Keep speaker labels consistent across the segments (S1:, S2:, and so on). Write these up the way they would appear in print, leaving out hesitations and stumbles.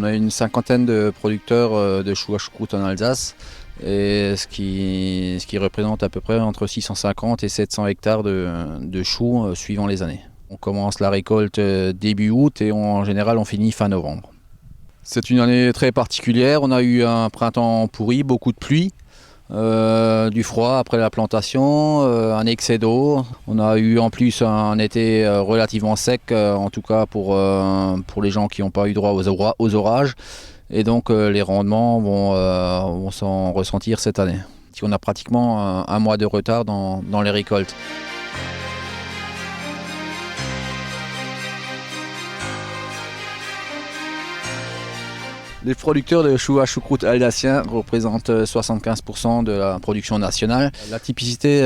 S1: On a une cinquantaine de producteurs de choux à choucroute en Alsace, et ce qui représente à peu près entre 650 et 700 hectares de choux suivant les années. On commence la récolte début août et en général on finit fin novembre. C'est une année très particulière, on a eu un printemps pourri, beaucoup de pluie. Du froid après la plantation, un excès d'eau. On a eu en plus un été relativement sec, en tout cas pour les gens qui n'ont pas eu droit aux orages. Et donc les rendements vont s'en ressentir cette année. On a pratiquement un mois de retard dans les récoltes. Les producteurs de choux à choucroute alsaciens représentent 75% de la production nationale. La typicité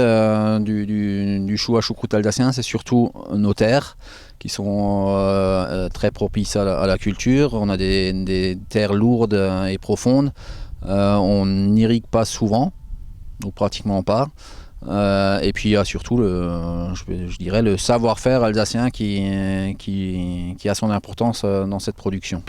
S1: du chou à choucroute alsacien, c'est surtout nos terres qui sont très propices à la culture. On a des terres lourdes et profondes. On n'irrigue pas souvent, ou pratiquement pas. Et puis il y a surtout je dirais le savoir-faire alsacien qui a son importance dans cette production.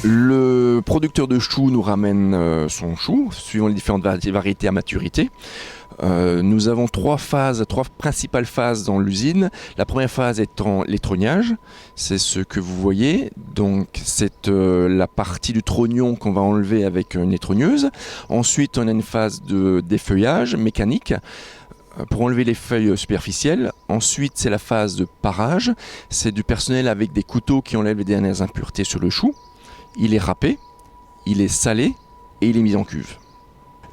S2: Le producteur de choux nous ramène son chou, suivant les différentes variétés à maturité. Nous avons trois principales phases dans l'usine. La première phase étant l'étrognage, c'est ce que vous voyez. Donc c'est la partie du trognon qu'on va enlever avec une étrogneuse. Ensuite on a une phase de défeuillage mécanique pour enlever les feuilles superficielles. Ensuite c'est la phase de parage. C'est du personnel avec des couteaux qui enlèvent les dernières impuretés sur le chou. Il est râpé, il est salé et il est mis en cuve.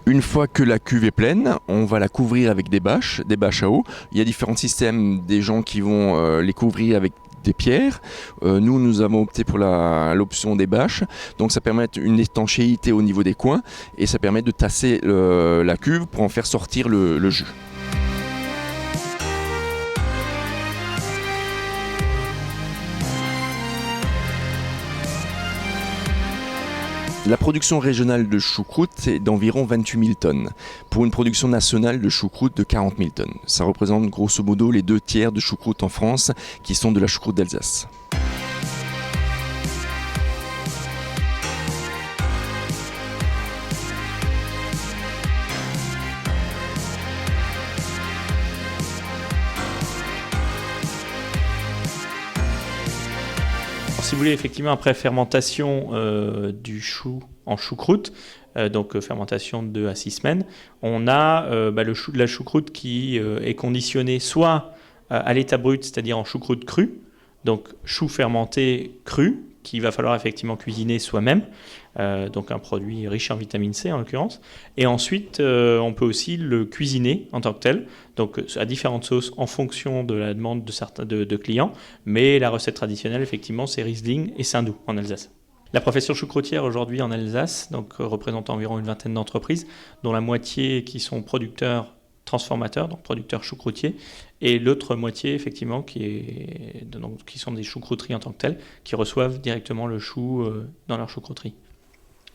S2: Une fois que la cuve est pleine, on va la couvrir avec des bâches à eau. Il y a différents systèmes, des gens qui vont les couvrir avec des pierres. Nous avons opté pour l'option des bâches. Donc ça permet une étanchéité au niveau des coins et ça permet de tasser la cuve pour en faire sortir le jus. La production régionale de choucroute est d'environ 28 000 tonnes, pour une production nationale de choucroute de 40 000 tonnes. Ça représente grosso modo les 2/3 de choucroute en France qui sont de la choucroute d'Alsace.
S3: Si vous voulez, effectivement, après fermentation du chou en choucroute, donc fermentation de 2 à 6 semaines, on a le chou de la choucroute qui est conditionné soit à l'état brut, c'est-à-dire en choucroute crue, donc chou fermenté cru, qu'il va falloir effectivement cuisiner soi-même, donc un produit riche en vitamine C en l'occurrence. Et ensuite, on peut aussi le cuisiner en tant que tel, donc à différentes sauces en fonction de la demande de certains de clients. Mais la recette traditionnelle, effectivement, c'est Riesling et Saint-Doux en Alsace. La profession choucroutière aujourd'hui en Alsace représente environ une vingtaine d'entreprises, dont la moitié qui sont producteurs transformateurs, donc producteurs choucroutiers, et l'autre moitié effectivement qui sont des choucrouteries en tant que telles, qui reçoivent directement le chou dans leur choucrouterie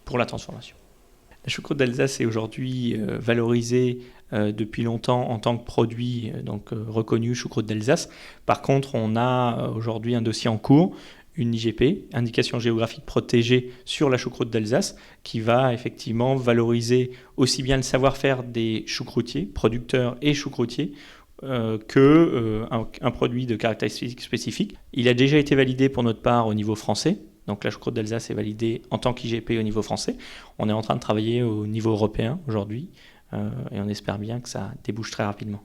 S3: pour la transformation. La choucroute d'Alsace est aujourd'hui valorisée depuis longtemps en tant que produit reconnu choucroute d'Alsace. Par contre, on a aujourd'hui un dossier en cours, une IGP, indication géographique protégée sur la choucroute d'Alsace, qui va effectivement valoriser aussi bien le savoir-faire des choucroutiers, producteurs et choucroutiers, qu'un produit de caractéristiques spécifiques. Il a déjà été validé pour notre part au niveau français, donc la choucroute d'Alsace est validée en tant qu'IGP au niveau français. On est en train de travailler au niveau européen aujourd'hui, et on espère bien que ça débouche très rapidement.